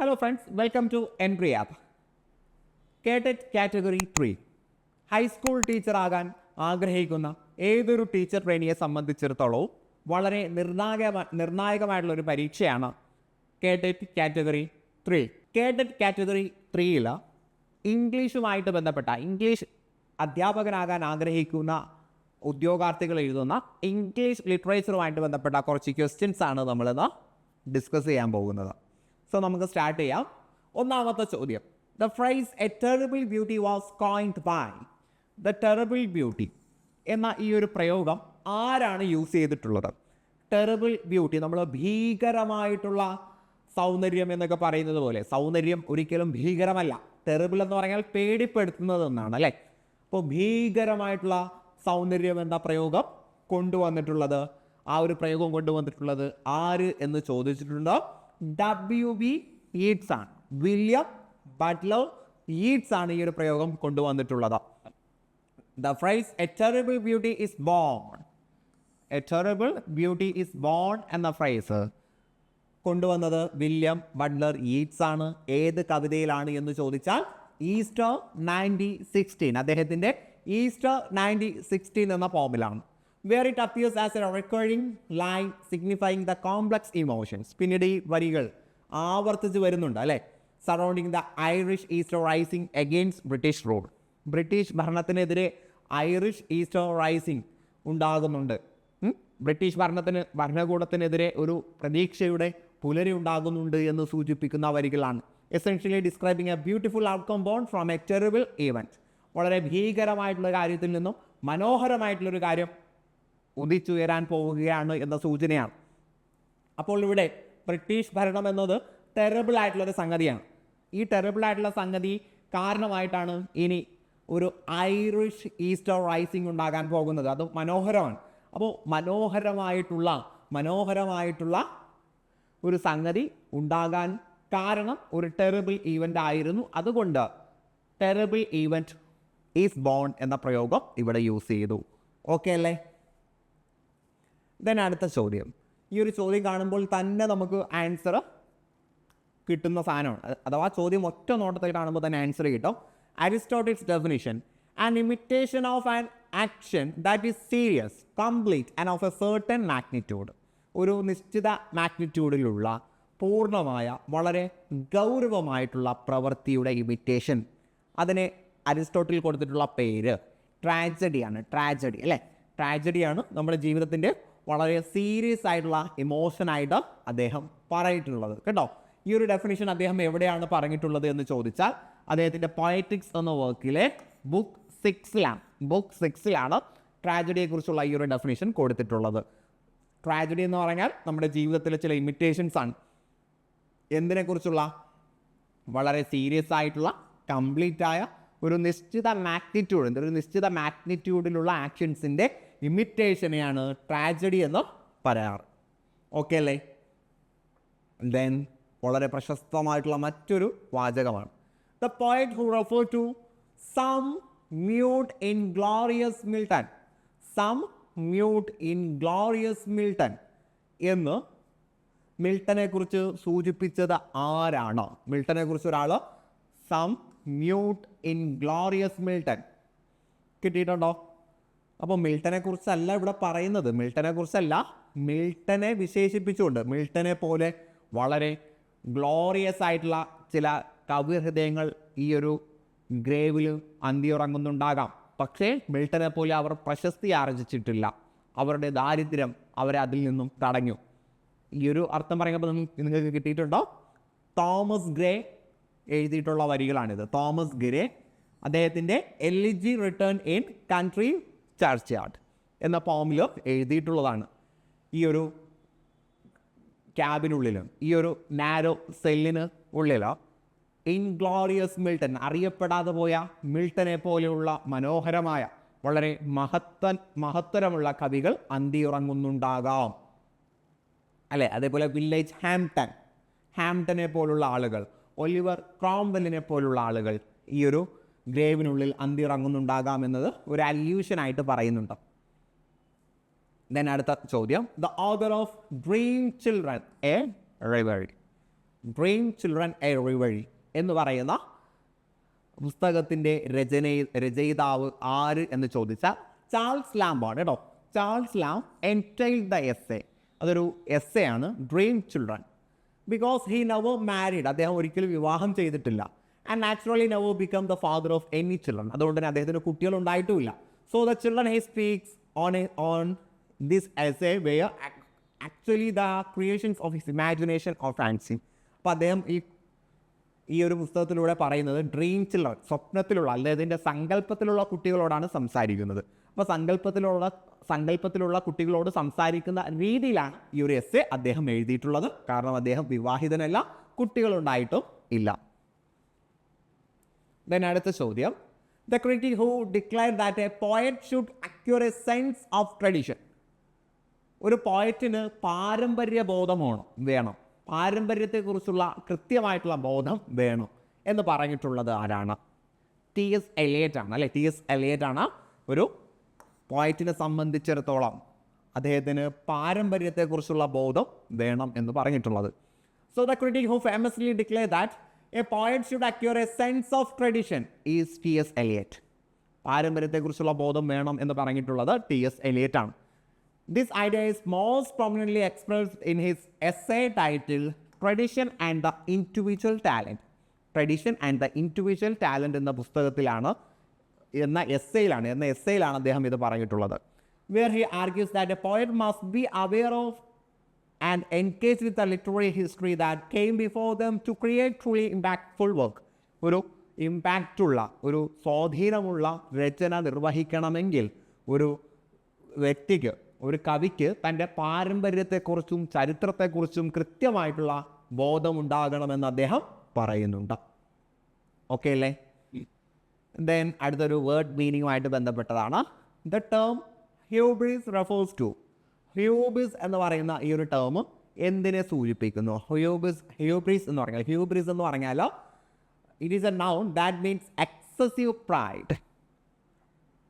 Hello friends, welcome to entry app. KTET category 3 high school ടീച്ചറാകാൻ ആഗ്രഹിക്കുന്ന ഏതൊരു ടീച്ചർ ട്രെയിനിയെ സംബന്ധിച്ചിടത്തോളവും വളരെ നിർണായകമായിട്ടുള്ളൊരു പരീക്ഷയാണ് കേട്ടറ്റ് കാറ്റഗറി 3. കേട്ടറ്റ് കാറ്റഗറി 3ൽ ഇംഗ്ലീഷുമായിട്ട് ബന്ധപ്പെട്ട ഇംഗ്ലീഷ് അധ്യാപകനാകാൻ ആഗ്രഹിക്കുന്ന ഉദ്യോഗാർത്ഥികൾ എഴുതുന്ന ഇംഗ്ലീഷ് ലിറ്ററേച്ചറുമായിട്ട് ബന്ധപ്പെട്ട കുറച്ച് ക്വസ്റ്റ്യൻസ് ആണ് നമ്മളിന്ന് ഡിസ്കസ് ചെയ്യാൻ പോകുന്നത്. സോ നമുക്ക് സ്റ്റാർട്ട് ചെയ്യാം. ഒന്നാമത്തെ ചോദ്യം, the phrase a terrible beauty was coined by. The terrible beauty എന്ന ഈ ഒരു പ്രയോഗം ആരാണ് യൂസ് ചെയ്തിട്ടുള്ളത്? ടെറിബിൾ ബ്യൂട്ടി, നമ്മൾ ഭീകരമായിട്ടുള്ള സൗന്ദര്യം എന്നൊക്കെ പറയുന്നത് പോലെ സൗന്ദര്യം ഒരിക്കലും ഭീകരമല്ല. ടെറിബിൾ എന്ന് പറഞ്ഞാൽ പേടിപ്പെടുത്തുന്നതെന്നാണ് അല്ലേ? അപ്പോൾ ഭീകരമായിട്ടുള്ള സൗന്ദര്യം എന്ന പ്രയോഗം കൊണ്ടുവന്നിട്ടുള്ളത്, ആ ഒരു പ്രയോഗം കൊണ്ടുവന്നിട്ടുള്ളത് ആര് എന്ന് ചോദിച്ചിട്ടുണ്ട്. W.B. Yeats ആണ്. വില്യം ബട്ട്ലർ യീറ്റ്സ് ആണ് ഈ ഒരു പ്രയോഗം കൊണ്ടുവന്നിട്ടുള്ളത്. The phrase a terrible beauty is born. A terrible beauty is born എന്ന ഫ്രൈസ് കൊണ്ടുവന്നത് വില്യം ബട്ട്ലർ യീറ്റ്സ് ആണ്. ഏത് കവിതയിലാണ് എന്ന് ചോദിച്ചാൽ ഈസ്റ്റർ 1916, അദ്ദേഹത്തിൻ്റെ ഈസ്റ്റർ 1916 എന്ന പോമിലാണ്. Where it appears as a recurring line signifying the complex emotions. പിന്നീട് ഈ വരികൾ ആവർത്തിച്ച് വരുന്നുണ്ട് അല്ലേ? Surrounding the Irish Easter rising against British rule. British ഭരണത്തിനെതിരെ ഐറിഷ് ഈസ്റ്റർ റൈസിംഗ് ഉണ്ടാകുന്നുണ്ട്. ബ്രിട്ടീഷ് ഭരണകൂടത്തിനെതിരെ ഒരു പ്രതീക്ഷയുടെ പുലരി ഉണ്ടാകുന്നുണ്ട് എന്ന് സൂചിപ്പിക്കുന്ന വരികളാണ്. Essentially describing a beautiful outcome born from a terrible event. വളരെ ഭീകരമായിട്ടുള്ള കാര്യത്തിൽ നിന്നും മനോഹരമായിട്ടുള്ളൊരു കാര്യം ഉദിച്ചുയരാൻ പോവുകയാണ് എന്ന സൂചനയാണ്. അപ്പോൾ ഇവിടെ ബ്രിട്ടീഷ് ഭരണം എന്നത് ടെറിബിൾ ആയിട്ടുള്ളൊരു സംഗതിയാണ്. ഈ ടെറിബിൾ ആയിട്ടുള്ള സംഗതി കാരണമായിട്ടാണ് ഇനി ഒരു ഐറിഷ് ഈസ്റ്റർ റൈസിംഗ് ഉണ്ടാകാൻ പോകുന്നത്. അത് മനോഹരമാണ്. അപ്പോൾ മനോഹരമായിട്ടുള്ള ഒരു സംഗതി ഉണ്ടാകാൻ കാരണം ഒരു ടെറിബിൾ ഈവൻ്റ് ആയിരുന്നു. അതുകൊണ്ട് ടെറിബിൾ ഈവൻറ്റ് ഈസ് ബോൺ എന്ന പ്രയോഗം ഇവിടെ യൂസ് ചെയ്തു. ഓക്കെ അല്ലേ? ദെൻ അടുത്ത ചോദ്യം. ഈ ഒരു ചോദ്യം കാണുമ്പോൾ തന്നെ നമുക്ക് ആൻസർ കിട്ടുന്ന സാധനമാണ്. അഥവാ ചോദ്യം ഒറ്റ നോട്ടത്തിൽ കാണുമ്പോൾ തന്നെ ആൻസർ കിട്ടും. Aristotle's definition, an imitation of an action that is serious, complete and of a certain magnitude. ഒരു നിശ്ചിത മാഗ്നിറ്റ്യൂഡിലുള്ള പൂർണ്ണമായ വളരെ ഗൗരവമായിട്ടുള്ള പ്രവൃത്തിയുടെ ഇമിറ്റേഷൻ. അതിനെ അരിസ്റ്റോട്ടിൽ കൊടുത്തിട്ടുള്ള പേര് ട്രാജഡിയാണ്. ട്രാജഡി അല്ലേ? ട്രാജഡിയാണ് നമ്മുടെ ജീവിതത്തിൻ്റെ വളരെ സീരിയസ് ആയിട്ടുള്ള ഇമോഷനായിട്ട് അദ്ദേഹം പറഞ്ഞിട്ടുള്ളത് കേട്ടോ. ഈ ഒരു ഡെഫിനിഷൻ അദ്ദേഹം എവിടെയാണ് പറഞ്ഞിട്ടുള്ളത് എന്ന് ചോദിച്ചാൽ അദ്ദേഹത്തിൻ്റെ പൊയറ്റിക്സ് എന്ന വർക്കിലെ ബുക്ക് 6ലാണ് ട്രാജഡിയെക്കുറിച്ചുള്ള ഈ ഒരു ഡെഫിനിഷൻ കൊടുത്തിട്ടുള്ളത്. ട്രാജഡി എന്ന് പറഞ്ഞാൽ നമ്മുടെ ജീവിതത്തിലെ ചില ഇമിറ്റേഷൻസ് ആണ്. എന്തിനെക്കുറിച്ചുള്ള? വളരെ സീരിയസ് ആയിട്ടുള്ള കംപ്ലീറ്റ് ആയ ഒരു നിശ്ചിത മാഗ്നിറ്റ്യൂഡിലുള്ള ആക്ഷൻസിൻ്റെ ഇമിറ്റേഷനെയാണ് ട്രാജഡി എന്ന് പറയാറ്. ഓക്കെ അല്ലേ? ദെൻ വളരെ പ്രശസ്തമായിട്ടുള്ള മറ്റൊരു വാചകമാണ്, the poet who refer to some mute inglorious Milton. Some mute inglorious Milton എന്ന് മിൽട്ടനെ കുറിച്ച് സൂചിപ്പിച്ചത് ആരാണ്? മിൽട്ടനെ കുറിച്ച് ഒരാൾ some mute inglorious Milton കിട്ടിയിട്ടുണ്ടോ? അപ്പോൾ മിൽട്ടനെ കുറിച്ചല്ല ഇവിടെ പറയുന്നത്. മിൽട്ടനെ വിശേഷിപ്പിച്ചുകൊണ്ട് മിൽട്ടനെ പോലെ വളരെ ഗ്ലോറിയസ് ആയിട്ടുള്ള ചില കവിഹൃദയങ്ങൾ ഈ ഒരു ഗ്രേവിൽ അന്തിയുറങ്ങുന്നുണ്ടാകാം. പക്ഷേ മിൽട്ടനെ പോലെ അവർ പ്രശസ്തി ആർജിച്ചിട്ടില്ല. അവരുടെ ദാരിദ്ര്യം അവരെ അതിൽ നിന്നും തടഞ്ഞു. ഈ ഒരു അർത്ഥം പറയുമ്പോൾ നിങ്ങൾക്ക് കിട്ടിയിട്ടുണ്ടോ? തോമസ് ഗ്രേ എഴുതിയിട്ടുള്ള വരികളാണിത്. തോമസ് ഗ്രേ അദ്ദേഹത്തിൻ്റെ എലിജി റിട്ടേൺ ഇൻ കൺട്രി ചർച്ച്യാർഡ് എന്ന പോമിൽ എഴുതിയിട്ടുള്ളതാണ്. ഈ ഒരു ക്യാബിനുള്ളിലും ഈ ഒരു നാരോ സെല്ലിന് ഉള്ളിലോ ഇൻഗ്ലോറിയസ് മിൽട്ടൺ, അറിയപ്പെടാതെ പോയ മിൽട്ടനെ പോലെയുള്ള മനോഹരമായ വളരെ മഹത്തരമുള്ള കവികൾ അന്തിയുറങ്ങുന്നുണ്ടാകാം അല്ലേ? അതേപോലെ വില്ലേജ് ഹാംപ്ടനെ പോലുള്ള ആളുകൾ, ഒലിവർ ക്രോംവെല്ലിനെ പോലുള്ള ആളുകൾ ഈ ഒരു ഗ്രേവിനുള്ളിൽ അന്തിയുറങ്ങുന്നുണ്ടാകാം എന്നത് ഒരു അല്യൂഷനായിട്ട് പറയുന്നുണ്ട്. ദെൻ അടുത്ത ചോദ്യം, the author of dream children a reverie. Dream children a reverie എന്ന് പറയുന്ന പുസ്തകത്തിൻ്റെ രചയിതാവ് ആര് എന്ന് ചോദിച്ചാൽ ചാൾസ് ലാംബാണ് കേട്ടോ. Charles Lamb entitled the essay, അതൊരു എസ്സേ ആണ്, dream children. Because he never married, അദ്ദേഹം ഒരിക്കലും വിവാഹം ചെയ്തിട്ടില്ല. And naturally never become the father of any children, അതുകൊണ്ട് തന്നെ അദ്ദേഹത്തിന് കുട്ടികളുണ്ടായിട്ടുമില്ല. So the children he speaks on this essay were actually the creations of his imagination or fancy. അപ്പോൾ അദ്ദേഹം ഈ ഒരു പുസ്തകത്തിലൂടെ പറയുന്നത് ഡ്രീം ചിൽഡ്രൻ, സ്വപ്നത്തിലുള്ള അദ്ദേഹത്തിൻ്റെ സങ്കല്പത്തിലുള്ള കുട്ടികളോടാണ് സംസാരിക്കുന്നത്. അപ്പോൾ സങ്കല്പത്തിലുള്ള കുട്ടികളോട് സംസാരിക്കുന്ന രീതിയിലാണ് ഈ ഒരു എസ്സേ അദ്ദേഹം എഴുതിയിട്ടുള്ളത്. കാരണം അദ്ദേഹം വിവാഹിതനല്ല, കുട്ടികളുണ്ടായിട്ടും ഇല്ല. ദെൻ അടുത്ത ചോദ്യം, the critic who declare that a poet should acquire a sense of tradition. ഒരു പോയറ്റിന് പാരമ്പര്യ ബോധം വേണം, പാരമ്പര്യത്തെക്കുറിച്ചുള്ള കൃത്യമായിട്ടുള്ള ബോധം വേണം എന്ന് പറഞ്ഞിട്ടുള്ളത് ആരാണ്? T.S. എലിയറ്റ് ആണ് അല്ലേ. T.S. എലിയറ്റ് ആണ് ഒരു പോയറ്റിനെ സംബന്ധിച്ചിടത്തോളം അദ്ദേഹത്തിന് പാരമ്പര്യത്തെക്കുറിച്ചുള്ള ബോധം വേണം എന്ന് പറഞ്ഞിട്ടുള്ളത്. So the critic who famously declare that a poet should acquire a sense of tradition is T.S. Eliot. പാരമ്പര്യത്തെക്കുറിച്ചുള്ള ബോധം വേണം എന്ന് പറഞ്ഞിട്ടുള്ളത് T.S. എലിയറ്റ് ആണ്. This idea is most prominently expressed in his essay titled Tradition and the Individual Talent. Tradition and the Individual Talent എന്ന പുസ്തകത്തിലാണ്, എന്ന എസ്സേയിലാണ് അദ്ദേഹം ഇത് പറഞ്ഞിട്ടുള്ളത്. Where he argues that a poet must be aware of and engage with the literary history that came before them to create truly impactful work. ഒരു ഇമ്പാക്റ്റുള്ള, ഒരു സ്വാധീനമുള്ള രചന നിർവഹിക്കണമെങ്കിൽ ഒരു വ്യക്തിക്ക്, ഒരു കവിക്ക് തൻ്റെ പാരമ്പര്യത്തെക്കുറിച്ചും ചരിത്രത്തെക്കുറിച്ചും കൃത്യമായിട്ടുള്ള ബോധമുണ്ടാകണമെന്ന് അദ്ദേഹം പറയുന്നുണ്ട്. ഓക്കെ അല്ലേ? ദെൻ അടുത്തൊരു വേർഡ് മീനിങ്ങുമായിട്ട് ബന്ധപ്പെട്ടതാണ്. The term hubris refers to. Hubris എന്ന് പറയുന്ന ഈ ഒരു ടേം എന്തിനെ സൂചിപ്പിക്കുന്നു? ഹ്യൂബ്രിസ് എന്ന് പറഞ്ഞാൽ it is A noun that means excessive pride.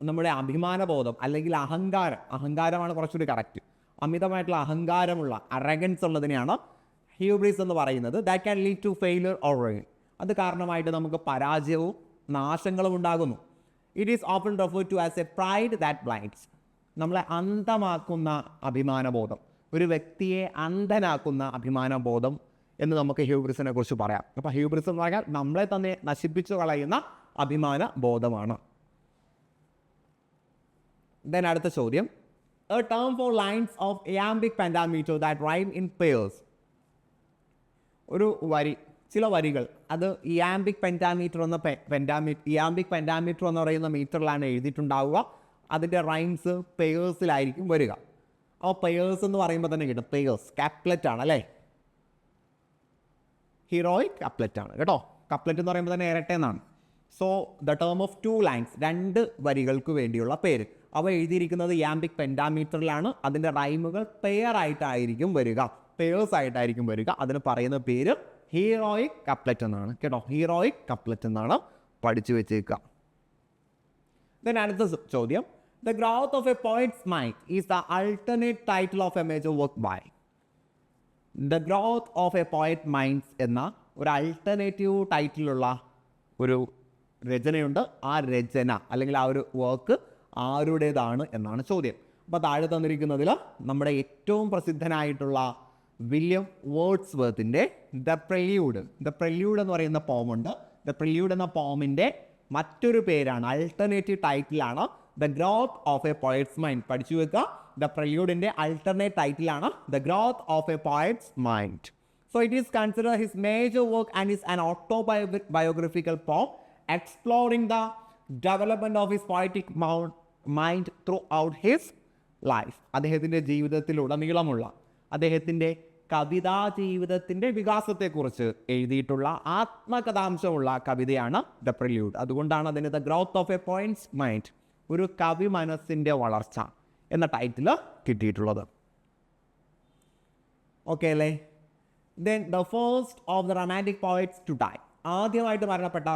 നമ്മുടെ അഭിമാനബോധം അല്ലെങ്കിൽ അഹങ്കാരമാണ് കുറച്ചുകൂടി കറക്റ്റ്. അമിതമായിട്ടുള്ള അഹങ്കാരമുള്ള, അറഗൻസ് ഉള്ളതിനെയാണ് ഹ്യൂബ്രിസ് എന്ന് പറയുന്നത്. That can lead to failure or ruin. അത് കാരണമായിട്ട് നമുക്ക് പരാജയവും നാശങ്ങളും ഉണ്ടാകുന്നു. It is often referred to as a pride that blinds. നമ്മളെ അന്ധമാക്കുന്ന അഭിമാനബോധം, ഒരു വ്യക്തിയെ അന്ധനാക്കുന്ന അഭിമാനബോധം എന്ന് നമുക്ക് ഹ്യൂബ്രിസിനെ കുറിച്ച് പറയാം. അപ്പോൾ ഹ്യൂബ്രിസ് എന്ന് പറഞ്ഞാൽ നമ്മളെ തന്നെ നശിപ്പിച്ചു കളയുന്ന അഭിമാന ബോധമാണ്. ദെൻ അടുത്ത ചോദ്യം, a term for lines of iambic pentameter that rhyme in pairs. ഒരു വരി, ചില വരികൾ, അത് ഇയാംബിക് പെൻറ്റാമീറ്റർ എന്ന് പറയുന്ന മീറ്ററിലാണ് എഴുതിയിട്ടുണ്ടാവുക. അതിൻ്റെ റൈംസ് പെയേഴ്സിലായിരിക്കും വരിക. അപ്പോൾ പെയേഴ്സ് എന്ന് പറയുമ്പോൾ തന്നെ കിട്ടും, പെയേഴ്സ് കാപ്ലറ്റ് ആണ് അല്ലേ, ഹീറോയിക് കപ്ലറ്റ് ആണ് കേട്ടോ. കപ്ലറ്റ് എന്ന് പറയുമ്പോൾ തന്നെ ഇരട്ട എന്നാണ്. So the term of 2 lines, 2 വരികൾക്ക് വേണ്ടിയുള്ള പേര്. അവ എഴുതിയിരിക്കുന്നത് ഇയാംബിക് പെൻറ്റാമീറ്ററിലാണ്. അതിൻ്റെ റൈമുകൾ പെയേഴ്സ് ആയിട്ടായിരിക്കും വരിക. അതിന് പറയുന്ന പേര് ഹീറോയിക് കപ്ലറ്റ് എന്നാണ് കേട്ടോ. ഹീറോയിക് കപ്ലറ്റ് എന്നാണ് പഠിച്ചു വെച്ചേക്കുക. ദെൻ അടുത്ത ചോദ്യം, the growth of a poet's mind is the alternate title of a major work by. The growth of a poet minds എന്ന ഒരു അൾട്ടർനേറ്റീവ് ടൈറ്റിലുള്ള ഒരു രചനയുണ്ട്. ആ രചന അല്ലെങ്കിൽ ആ ഒരു വർക്ക് ആരുടേതാണ് എന്നാണ് ചോദ്യം. അപ്പോൾ താഴെ തന്നിരിക്കുന്നതിൽ നമ്മുടെ ഏറ്റവും പ്രസിദ്ധനായിട്ടുള്ള വില്യം വേർഡ്സ്വർത്തിൻ്റെ ദ പ്രെല്യൂഡ് എന്ന് പറയുന്ന പോമുണ്ട്. ദ പ്രെല്യൂഡ് എന്ന പോമിൻ്റെ മറ്റൊരു പേരാണ്, അൾട്ടർനേറ്റീവ് ടൈറ്റിലാണ് the growth of a poet's mind. പഠിച്ചു വെക്കുക, ദ പ്രെല്യൂഡിൻ്റെ അൾട്ടർനേറ്റ് ടൈറ്റിലാണ് the growth of a poet's mind. So it is consider his major work and is an autobiographical poem exploring the development of his poetic mind throughout his life. അദ്ദേഹത്തിൻ്റെ ജീവിതത്തിലുടനീളമുള്ള അദ്ദേഹത്തിൻ്റെ കവിതാ ജീവിതത്തിൻ്റെ വികാസത്തെക്കുറിച്ച് എഴുതിയിട്ടുള്ള ആത്മകഥാംശമുള്ള കവിതയാണ് ദ പ്രില്യൂഡ്. അതുകൊണ്ടാണ് അതിന് the growth of a poet's mind, ഒരു കവി മനസ്സിൻ്റെ വളർച്ച എന്ന ടൈറ്റിൽ കിട്ടിയിട്ടുള്ളത്. ഓക്കെ അല്ലേ? Then the first of the romantic poets to die. ആദ്യമായിട്ട് മരണപ്പെട്ട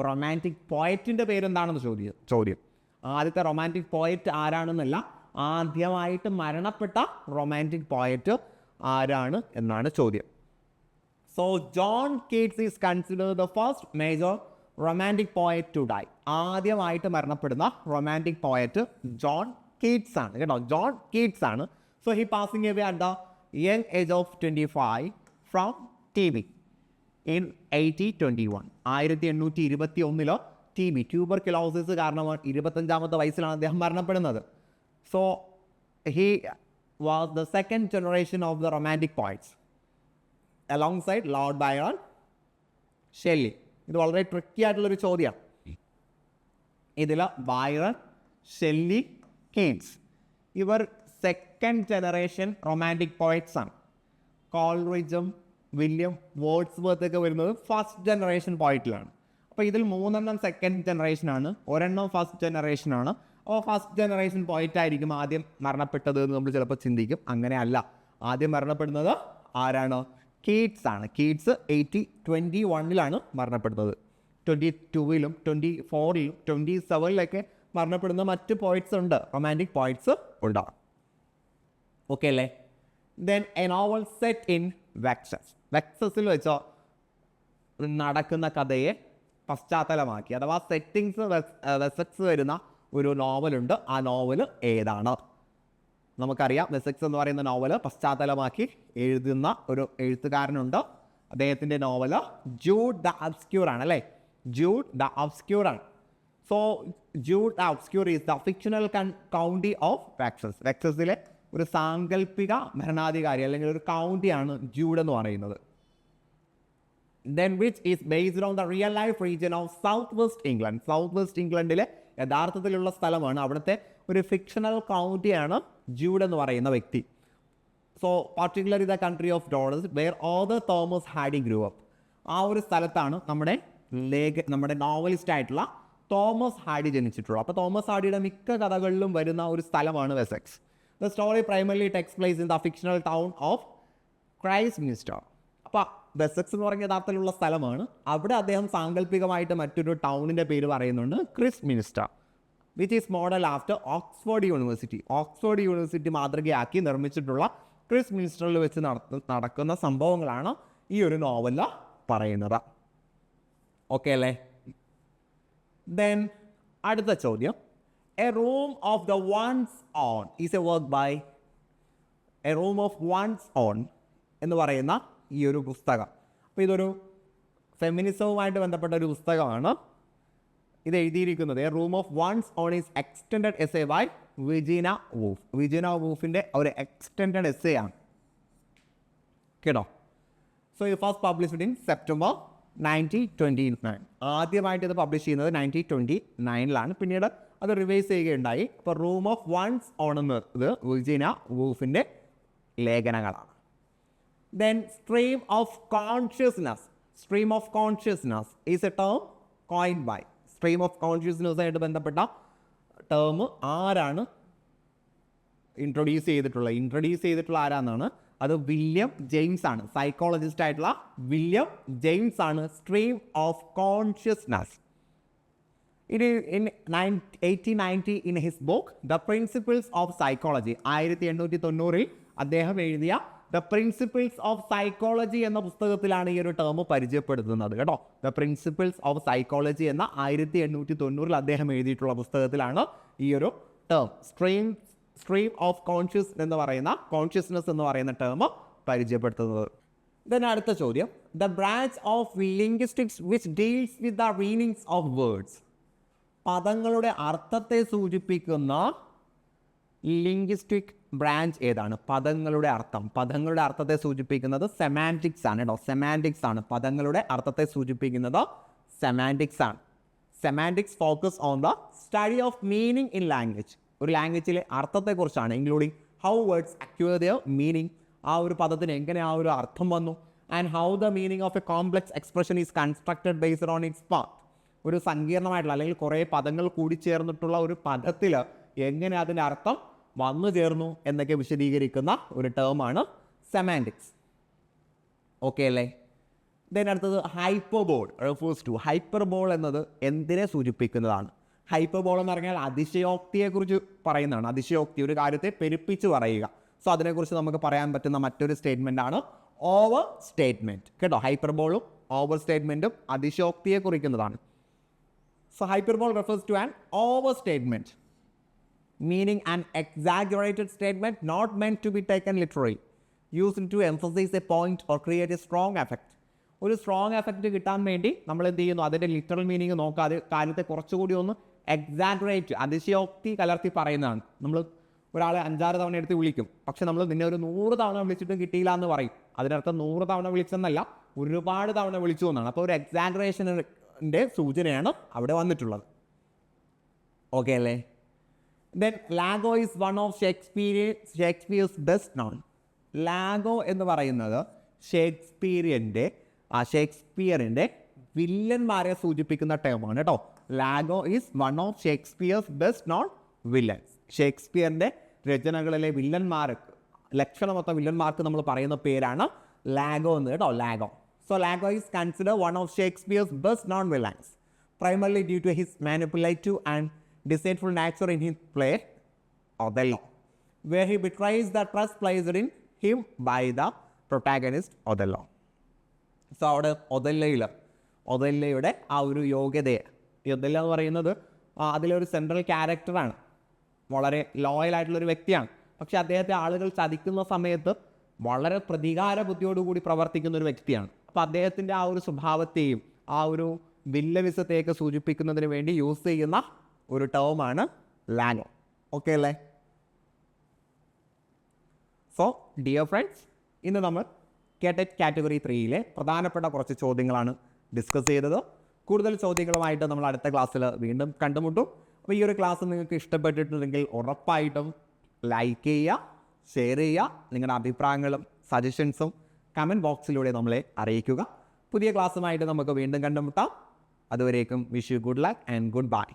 റൊമാൻറ്റിക് പോയറ്റിൻ്റെ പേരെന്താണെന്ന് ചോദ്യം. ആദ്യത്തെ റൊമാൻറ്റിക് പോയറ്റ് ആരാണെന്നല്ല, ആദ്യമായിട്ട് മരണപ്പെട്ട റൊമാൻറ്റിക് പോയറ്റ് ആരാണ് എന്നാണ് ചോദ്യം. So John Keats is considered the first major romantic poet to die. ആദ്യമായിട്ട് മരണപ്പെടുന്ന റൊമാൻറ്റിക് പോയറ്റ് ജോൺ കീറ്റ്സ് ആണ് കേട്ടോ, ജോൺ കീറ്റ്സ് ആണ്. So he passing away at the young age of 25 from TB in 1821. 1821 TB tuberculosis കാരണമാണ് 25-ാമത്തെ വയസ്സിലാണ് അദ്ദേഹം മരണപ്പെടുന്നത്. So he was the second generation of the romantic poets alongside Lord Byron, Shelley. ഇത് വളരെ ട്രിക്കി ആയിട്ടുള്ളൊരു ചോദ്യമാണ്. ഇതിൽ ബൈറൺ, ഷെല്ലി, കീറ്റ്സ് ഇവർ സെക്കൻഡ് ജനറേഷൻ റൊമാൻറ്റിക് പോയറ്റ്സ് ആണ്. കോൾറിഡ്ജും വില്യം വേർഡ്സ്വർത്ത് ഒക്കെ വരുന്നത് ഫസ്റ്റ് ജനറേഷൻ പോയിറ്റിലാണ്. അപ്പോൾ ഇതിൽ 3 സെക്കൻഡ് ജനറേഷനാണ്, 1 ഫസ്റ്റ് ജനറേഷനാണ്. അപ്പോൾ ഫസ്റ്റ് ജനറേഷൻ പോയിറ്റ് ആയിരിക്കും ആദ്യം മരണപ്പെട്ടത് എന്ന് നമ്മൾ ചിലപ്പോൾ ചിന്തിക്കും. അങ്ങനെ അല്ല, ആദ്യം മരണപ്പെടുന്നത് ആരാണ്? കീറ്റ്സ് ആണ്. കീറ്റ്സ് 1821 മരണപ്പെടുന്നത്. 22-ലും 24-ലും 27-ലൊക്കെ മരണപ്പെടുന്ന മറ്റ് പോയിറ്റ്സ് ഉണ്ട്, റൊമാൻറ്റിക് പോയിറ്റ്സ് ഉണ്ടാകും. ഓക്കെ അല്ലേ? Then a novel set in Wessex. വെക്സസിൽ വെച്ചോ നടക്കുന്ന കഥയെ പശ്ചാത്തലമാക്കി, അഥവാ സെറ്റിങ്സ് വെസക്സ് വരുന്ന ഒരു നോവലുണ്ട്. ആ നോവൽ ഏതാണ്? നമുക്കറിയാം, വെസക്സ് എന്ന് പറയുന്ന നോവല് പശ്ചാത്തലമാക്കി എഴുതുന്ന ഒരു എഴുത്തുകാരനുണ്ട്. അദ്ദേഹത്തിൻ്റെ നോവല് ജൂഡ് ദ ഒബ്സ്ക്യൂർ ആണ് അല്ലേ? ജൂഡ് ദ ഒബ്സ്ക്യൂർ ആണ്. So Jude the obscure is the fictional county of Wessex. വെക്സസിലെ ഒരു സാങ്കല്പിക ഭരണാധികാരി അല്ലെങ്കിൽ ഒരു കൗണ്ടിയാണ് ജൂഡ് എന്ന് പറയുന്നത്. Then which is based on the real life region of south west England. South west ഇംഗ്ലണ്ടിലെ യഥാർത്ഥത്തിലുള്ള സ്ഥലമാണ്. അവിടുത്തെ ഒരു ഫിക്ഷണൽ കൗണ്ടിയാണ് ജൂഡ് എന്ന് പറയുന്ന വ്യക്തി. So particularly the country of Dorset where author Thomas Hardy grew up. ആ ഒരു സ്ഥലത്താണ് നമ്മുടെ നോവലിസ്റ്റ് ആയിട്ടുള്ള തോമസ് ഹാഡി ജനിച്ചിട്ടുള്ളത്. അപ്പോൾ തോമസ് ഹാഡിയുടെ മിക്ക കഥകളിലും വരുന്ന ഒരു സ്ഥലമാണ് Wessex. The story primarily takes place in the fictional town of Christminster. അപ്പോൾ വെസക്സ് എന്ന് പറഞ്ഞ യഥാർത്ഥത്തിലുള്ള സ്ഥലമാണ്. അവിടെ അദ്ദേഹം സാങ്കല്പികമായിട്ട് മറ്റൊരു ടൗണിൻ്റെ പേര് പറയുന്നുണ്ട്, Christminster, which is model after Oxford University. Oxford University മാതൃകയാക്കി നിർമ്മിച്ചിട്ടുള്ള ക്രിസ്റ്റ്മിൻസ്റ്ററിൽ വെച്ച് നടക്കുന്ന സംഭവങ്ങളാണ് ഈ ഒരു നോവലിൽ പറയുന്നത്. ഓക്കെ അല്ലേ? ദെൻ അടുത്ത ചോദ്യം, a room of the one's own is a work by. A room of one's own എന്ന് പറയുന്ന ഈ ഒരു പുസ്തകം, അപ്പോൾ ഇതൊരു ഫെമിനിസവുമായിട്ട് ബന്ധപ്പെട്ട ഒരു പുസ്തകമാണ്. ഇത് എഴുതിയിരിക്കുന്നത് a room of one's own is extended essay by Virginia Woolf. Virginia വൂഫിൻ്റെ ഒരു എക്സ്റ്റെൻഡഡ് എസ്സേ ആണ് കേട്ടോ. സോ ഇത് ഫസ്റ്റ് പബ്ലിഷ്ഡ് ഇൻ സെപ്റ്റംബർ 1929. ആദ്യമായിട്ട് ഇത് പബ്ലിഷ് ചെയ്യുന്നത് 1929 പിന്നീട് അത് റിവൈസ് ചെയ്യുകയുണ്ടായി. അപ്പോൾ റൂം ഓഫ് വൺസ് ഓൺ എന്നത് വിർജീന വൂഫിൻ്റെ ലേഖനങ്ങളാണ്. Then stream of consciousness. Stream of consciousness is a term coined by. Stream of കോൺഷ്യസ്നസ്സായിട്ട് ബന്ധപ്പെട്ട ടേം ആരാണ് ഇൻട്രൊഡ്യൂസ് ചെയ്തിട്ടുള്ള ആരാന്നാണ്? അത് വില്യം ജെയിംസ് ആണ്. സൈക്കോളജിസ്റ്റ് ആയിട്ടുള്ള വില്യം ജെയിംസ് ആണ് stream of consciousness. It in 1890 in his book the principles of psychology. 1890 അദ്ദേഹം എഴുതിയ ദ പ്രിൻസിപ്പിൾസ് ഓഫ് സൈക്കോളജി എന്ന പുസ്തകത്തിലാണ് ഈ ഒരു ടേം പരിചയപ്പെടുത്തുന്നത് കേട്ടോ. ദ പ്രിൻസിപ്പിൾസ് ഓഫ് സൈക്കോളജി എന്ന 1890 അദ്ദേഹം എഴുതിയിട്ടുള്ള പുസ്തകത്തിലാണ് ഈ ഒരു ടേം സ്ട്രീം ഓഫ് കോൺഷ്യസ്നസ് എന്ന് പറയുന്ന ടേം പരിചയപ്പെടുത്തുന്നത്. ദെൻ അടുത്ത ചോദ്യം, the branch of linguistics which deals with the meanings of words. പദങ്ങളുടെ അർത്ഥത്തെ സൂചിപ്പിക്കുന്ന ലിംഗ്വിസ്റ്റിക് ബ്രാഞ്ച് ഏതാണ്? പദങ്ങളുടെ അർത്ഥത്തെ സൂചിപ്പിക്കുന്നത് സെമാൻറ്റിക്സ് ആണ് കേട്ടോ. സെമാൻറ്റിക്സ് ആണ് പദങ്ങളുടെ അർത്ഥത്തെ സൂചിപ്പിക്കുന്നത്. സെമാൻറ്റിക്സ് ആണ്. Semantics focus on the study of meaning in language. ഒരു ലാംഗ്വേജിലെ അർത്ഥത്തെക്കുറിച്ചാണ്. Including how words acquire their meaning. ആ ഒരു പദത്തിന് എങ്ങനെ ആ ഒരു അർത്ഥം വന്നു. And how the meaning of a complex expression is constructed based on its part. ഒരു സങ്കീർണമായിട്ടുള്ള അല്ലെങ്കിൽ കുറേ പദങ്ങൾ കൂടിച്ചേർന്നിട്ടുള്ള ഒരു പദത്തിൽ എങ്ങനെ അതിൻ്റെ അർത്ഥം വന്നു ചേർന്നു എന്നൊക്കെ വിശദീകരിക്കുന്ന ഒരു ടേമാണ് സെമാൻറ്റിക്സ്. ഓക്കെ അല്ലേ? ദെൻ അടുത്തത് ഹൈപ്പർബോൾ റെഫേഴ്സ് ടു. ഹൈപ്പർബോൾ എന്നത് എന്തിനെ സൂചിപ്പിക്കുന്നതാണ്? ഹൈപ്പർബോൾ എന്ന് പറഞ്ഞാൽ അതിശയോക്തിയെക്കുറിച്ച് പറയുന്നതാണ്. അതിശയോക്തി, ഒരു കാര്യത്തെ പെരുപ്പിച്ച് പറയുക. സോ അതിനെക്കുറിച്ച് നമുക്ക് പറയാൻ പറ്റുന്ന മറ്റൊരു സ്റ്റേറ്റ്മെൻ്റ് ആണ് ഓവർ സ്റ്റേറ്റ്മെൻറ്റ് കേട്ടോ. ഹൈപ്പർബോളും ഓവർ സ്റ്റേറ്റ്മെൻറ്റും അതിശോക്തിയെ കുറിക്കുന്നതാണ്. So hyperbole refers to an over statement meaning an exaggerated statement not meant to be taken literally, used to emphasize a point or create a strong effect. ഒരു strong effect കിട്ടാൻ വേണ്ടി നമ്മൾ എന്ത് ചെയ്യുന്നു, അതിൻ്റെ ലിറ്ററൽ മീനിങ് നോക്കാതെ കാര്യത്തെ കുറച്ചുകൂടി ഒന്ന് എക്സാഗ്രേറ്റ്, അതിശയോക്തി കലർത്തി പറയുന്നതാണ്. നമ്മൾ ഒരാളെ 5-6 തവണ എടുത്ത് വിളിക്കും, പക്ഷെ നമ്മൾ നിന്നെ ഒരു 100 തവണ വിളിച്ചിട്ടും കിട്ടിയില്ല എന്ന് പറയും. അതിനർത്ഥം 100 തവണ വിളിച്ചെന്നല്ല, ഒരുപാട് തവണ വിളിച്ചു എന്നാണ്. അപ്പോൾ ഒരു എക്സാഗ്രേഷൻ്റെ സൂചനയാണ് അവിടെ വന്നിട്ടുള്ളത്. ഓക്കെ അല്ലേ? Then Lago is one of Shakespeare's best known. ലാഗോ എന്ന് പറയുന്നത് ഷേക്സ്പിയറിൻ്റെ വില്ലന്മാരെ സൂചിപ്പിക്കുന്ന ടേമാണ് കേട്ടോ. Iago is one of Shakespeare's best known villains. ഷേക്സ്പിയറിൻ്റെ രചനകളിലെ വില്ലന്മാർക്ക്, ലക്ഷണമൊത്ത വില്ലന്മാർക്ക് നമ്മൾ പറയുന്ന പേരാണ് ലാഗോ എന്ന് കേട്ടോ. Iago. So Iago is consider one of Shakespeare's best known villains, primarily due to his manipulative and deceitful nature in his play Othello, where he betrays the trust placed in him by the protagonist Othello. So അവിടെ ഒഥല്ലോയുടെ ആ ഒരു യോഗ്യതയെ, Othello എന്ന് പറയുന്നത് അതിലൊരു central ക്യാരക്ടറാണ്, വളരെ ലോയലായിട്ടുള്ളൊരു വ്യക്തിയാണ്. പക്ഷേ അദ്ദേഹത്തെ ആളുകൾ ചതിക്കുന്ന സമയത്ത് വളരെ പ്രതികാര ബുദ്ധിയോടുകൂടി പ്രവർത്തിക്കുന്ന ഒരു വ്യക്തിയാണ്. അപ്പോൾ അദ്ദേഹത്തിൻ്റെ ആ ഒരു സ്വഭാവത്തെയും ആ ഒരു വില്ലവിസത്തെയൊക്കെ സൂചിപ്പിക്കുന്നതിന് വേണ്ടി യൂസ് ചെയ്യുന്ന ഒരു ടേമാണ് ലാഗോ. ഓക്കെ അല്ലേ? സോ ഡിയർ ഫ്രണ്ട്സ്, ഇന്ന് നമ്മൾ കേട്ടറ്റ് കാറ്റഗറി 3 പ്രധാനപ്പെട്ട കുറച്ച് ചോദ്യങ്ങളാണ് ഡിസ്കസ് ചെയ്തത്. കൂടുതൽ ചോദ്യങ്ങളുമായിട്ട് നമ്മൾ അടുത്ത ക്ലാസ്സിൽ വീണ്ടും കണ്ടുമുട്ടും. അപ്പോൾ ഈ ഒരു ക്ലാസ് നിങ്ങൾക്ക് ഇഷ്ടപ്പെട്ടിട്ടുണ്ടെങ്കിൽ ഉറപ്പായിട്ടും ലൈക്ക് ചെയ്യുക, ഷെയർ ചെയ്യുക. നിങ്ങളുടെ അഭിപ്രായങ്ങളും സജഷൻസും കമൻറ്റ് ബോക്സിലൂടെ നമ്മളെ അറിയിക്കുക. പുതിയ ക്ലാസ്സുമായിട്ട് നമുക്ക് വീണ്ടും കണ്ടുമുട്ടാം. അതുവരേക്കും wish you good luck and good bye.